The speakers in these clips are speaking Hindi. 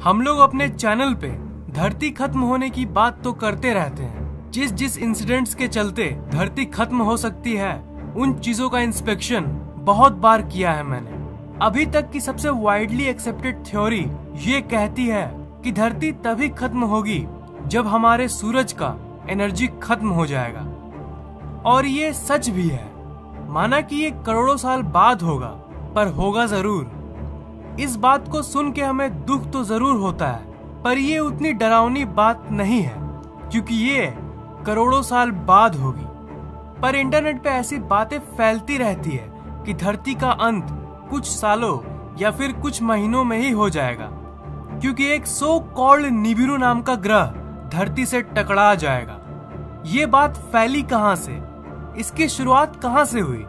हम लोग अपने चैनल पे धरती खत्म होने की बात तो करते रहते हैं। जिस इंसिडेंट्स के चलते धरती खत्म हो सकती है उन चीजों का इंस्पेक्शन बहुत बार किया है मैंने। अभी तक की सबसे वाइडली एक्सेप्टेड थ्योरी ये कहती है कि धरती तभी खत्म होगी जब हमारे सूरज का एनर्जी खत्म हो जाएगा। और ये सच भी है। माना कि ये करोड़ों साल बाद होगा, पर होगा जरूर। इस बात को सुन के हमें दुख तो जरूर होता है, पर ये उतनी डरावनी बात नहीं है क्योंकि ये करोड़ों साल बाद होगी। पर इंटरनेट पे ऐसी बातें फैलती रहती है कि धरती का अंत कुछ सालों या फिर कुछ महीनों में ही हो जाएगा, क्योंकि एक सो कॉल्ड निबिरू नाम का ग्रह धरती से टकरा जाएगा। ये बात फैली कहां से, इसकी शुरुआत कहां से हुई?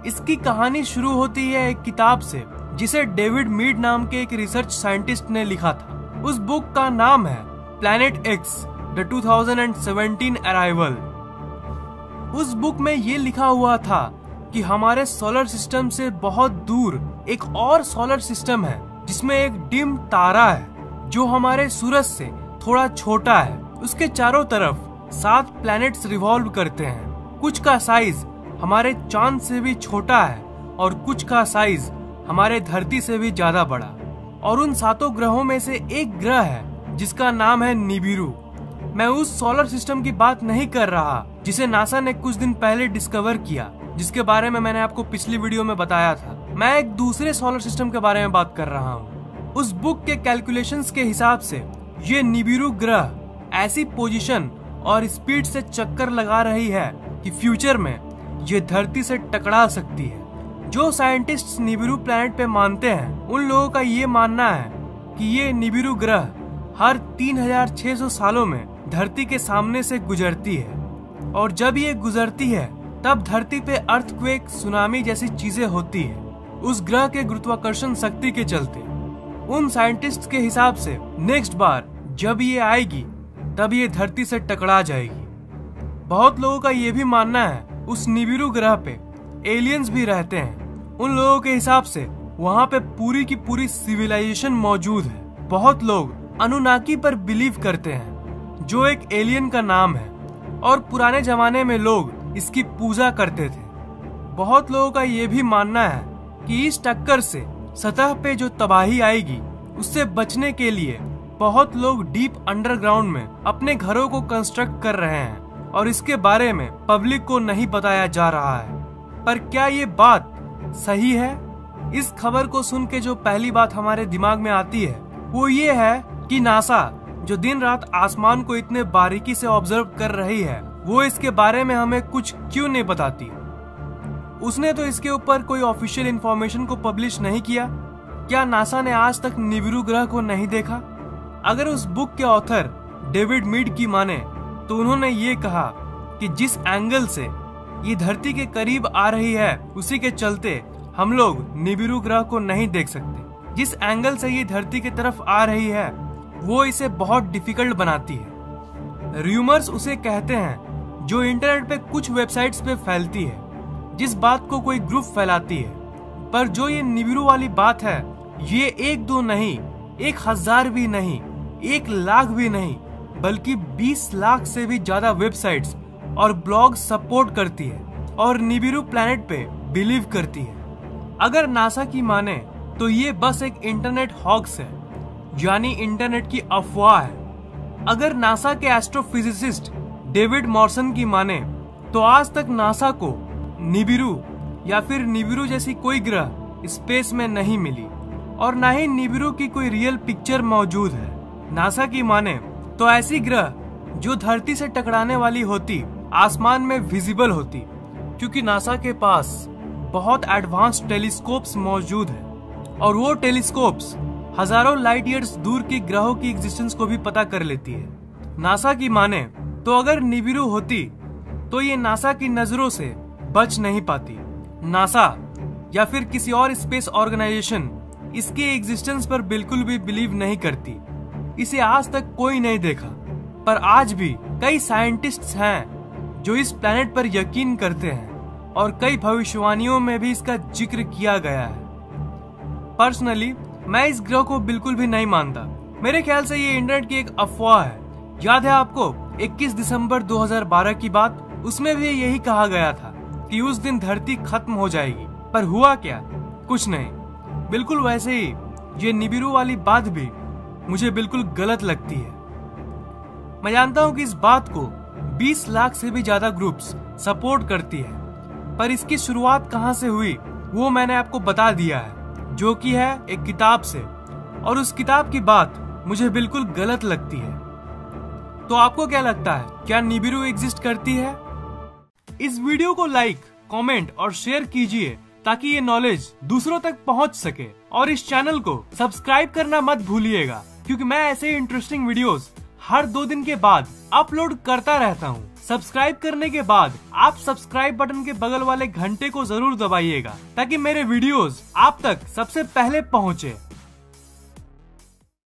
इसकी कहानी शुरू होती है एक किताब से जिसे डेविड मीड नाम के एक रिसर्च साइंटिस्ट ने लिखा था। उस बुक का नाम है प्लैनेट एक्स द 2017 अराइवल। उस बुक में ये लिखा हुआ था कि हमारे सोलर सिस्टम से बहुत दूर एक और सोलर सिस्टम है जिसमें एक डिम तारा है जो हमारे सूरज से थोड़ा छोटा है। उसके चारों तरफ 7 प्लैनेट्स रिवॉल्व करते हैं। कुछ का साइज हमारे चांद से भी छोटा है और कुछ का साइज हमारे धरती से भी ज्यादा बड़ा। और उन 7 ग्रहों में से एक ग्रह है जिसका नाम है निबिरू। मैं उस सोलर सिस्टम की बात नहीं कर रहा जिसे नासा ने कुछ दिन पहले डिस्कवर किया, जिसके बारे में मैंने आपको पिछली वीडियो में बताया था। मैं एक दूसरे सोलर सिस्टम के बारे में बात कर रहा हूँ। उस बुक के कैलकुलेशंस के हिसाब से ये निबिरू ग्रह ऐसी पोजीशन और स्पीड से चक्कर लगा रही है कि फ्यूचर में ये धरती से टकरा सकती है। जो साइंटिस्ट्स निबिरू प्लैनेट पे मानते हैं उन लोगों का ये मानना है कि ये निबिरू ग्रह हर 3600 सालों में धरती के सामने से गुजरती है, और जब ये गुजरती है तब धरती पे अर्थक्वेक, सुनामी जैसी चीजें होती है उस ग्रह के गुरुत्वाकर्षण शक्ति के चलते। उन साइंटिस्ट्स के हिसाब से नेक्स्ट बार जब ये आएगी तब ये धरती से टकरा जाएगी। बहुत लोगों का ये भी मानना है उस निबिरू ग्रह पे एलियंस भी रहते हैं। उन लोगों के हिसाब से वहाँ पे पूरी की पूरी सिविलाइजेशन मौजूद है। बहुत लोग अनुनाकी पर बिलीव करते हैं जो एक एलियन का नाम है, और पुराने जमाने में लोग इसकी पूजा करते थे। बहुत लोगों का ये भी मानना है कि इस टक्कर से सतह पे जो तबाही आएगी उससे बचने के लिए बहुत लोग डीप अंडरग्राउंड में अपने घरों को कंस्ट्रक्ट कर रहे हैं, और इसके बारे में पब्लिक को नहीं बताया जा रहा है। पर क्या ये बात सही है? इस खबर को सुन के जो पहली बात हमारे दिमाग में आती है वो ये है कि नासा जो दिन रात आसमान को इतने बारीकी से ऑब्जर्व कर रही है वो इसके बारे में हमें कुछ क्यों नहीं बताती? उसने तो इसके ऊपर कोई ऑफिशियल इंफॉर्मेशन को पब्लिश नहीं किया। क्या नासा ने आज तक निबिरू ग्रह को नहीं देखा? अगर उस बुक के ऑथर डेविड मीड की माने तो उन्होंने ये कहा कि जिस एंगल से ये धरती के करीब आ रही है उसी के चलते हम लोग निबिरू ग्रह को नहीं देख सकते। जिस एंगल से ये धरती की तरफ आ रही है वो इसे बहुत डिफिकल्ट बनाती है। रूमर्स उसे कहते हैं जो इंटरनेट पे कुछ वेबसाइट्स पे फैलती है, जिस बात को कोई ग्रुप फैलाती है। पर जो ये निबिरू वाली बात है ये 1-2 नहीं, 1000 भी नहीं, 1 लाख भी नहीं, बल्कि 20 लाख से भी ज्यादा वेबसाइट्स और ब्लॉग सपोर्ट करती है और निबिरू प्लैनेट पे बिलीव करती है। अगर नासा की माने तो ये बस एक इंटरनेट हॉक्स है, यानी इंटरनेट की अफवाह है। अगर नासा के एस्ट्रोफिजिसिस्ट डेविड मॉर्सन की माने तो आज तक नासा को निबिरू या फिर निबिरू जैसी कोई ग्रह स्पेस में नहीं मिली, और न ही निबिरू की कोई रियल पिक्चर मौजूद है। नासा की माने तो ऐसी ग्रह जो धरती से टकराने वाली होती आसमान में विजिबल होती, क्योंकि नासा के पास बहुत एडवांस टेलीस्कोप्स मौजूद है, और वो टेलीस्कोप्स हजारों लाइट ईयर्स दूर के ग्रहों की एग्जिस्टेंस को भी पता कर लेती है। नासा की माने तो अगर निबिरू होती तो ये नासा की नजरों से बच नहीं पाती। नासा या फिर किसी और स्पेस ऑर्गेनाइजेशन इसके एग्जिस्टेंस पर बिल्कुल भी बिलीव नहीं करती। इसे आज तक कोई नहीं देखा, पर आज भी कई साइंटिस्ट्स हैं जो इस प्लैनेट पर यकीन करते हैं, और कई भविष्यवाणियों में भी इसका जिक्र किया गया है। पर्सनली मैं इस ग्रह को बिल्कुल भी नहीं मानता, मेरे ख्याल से ये इंटरनेट की एक अफवाह है। याद है आपको 21 दिसंबर 2012 की बात? उसमें भी यही कहा गया था कि उस दिन धरती खत्म हो जाएगी, पर हुआ क्या? कुछ नहीं। बिल्कुल वैसे ही ये निबिरू वाली बात भी मुझे बिल्कुल गलत लगती है। मैं जानता हूँ कि इस बात को 20 लाख से भी ज्यादा ग्रुप्स सपोर्ट करती है, पर इसकी शुरुआत कहाँ से हुई वो मैंने आपको बता दिया है, जो कि है एक किताब से, और उस किताब की बात मुझे बिल्कुल गलत लगती है। तो आपको क्या लगता है, क्या निबिरू एग्जिस्ट करती है? इस वीडियो को लाइक, कमेंट और शेयर कीजिए ताकि ये नॉलेज दूसरों तक पहुंच सके, और इस चैनल को सब्सक्राइब करना मत भूलिएगा, क्योंकि मैं ऐसे इंटरेस्टिंग वीडियोस हर 2 दिन के बाद अपलोड करता रहता हूँ। सब्सक्राइब करने के बाद आप सब्सक्राइब बटन के बगल वाले घंटे को जरूर दबाइएगा ताकि मेरे वीडियोस आप तक सबसे पहले पहुँचे।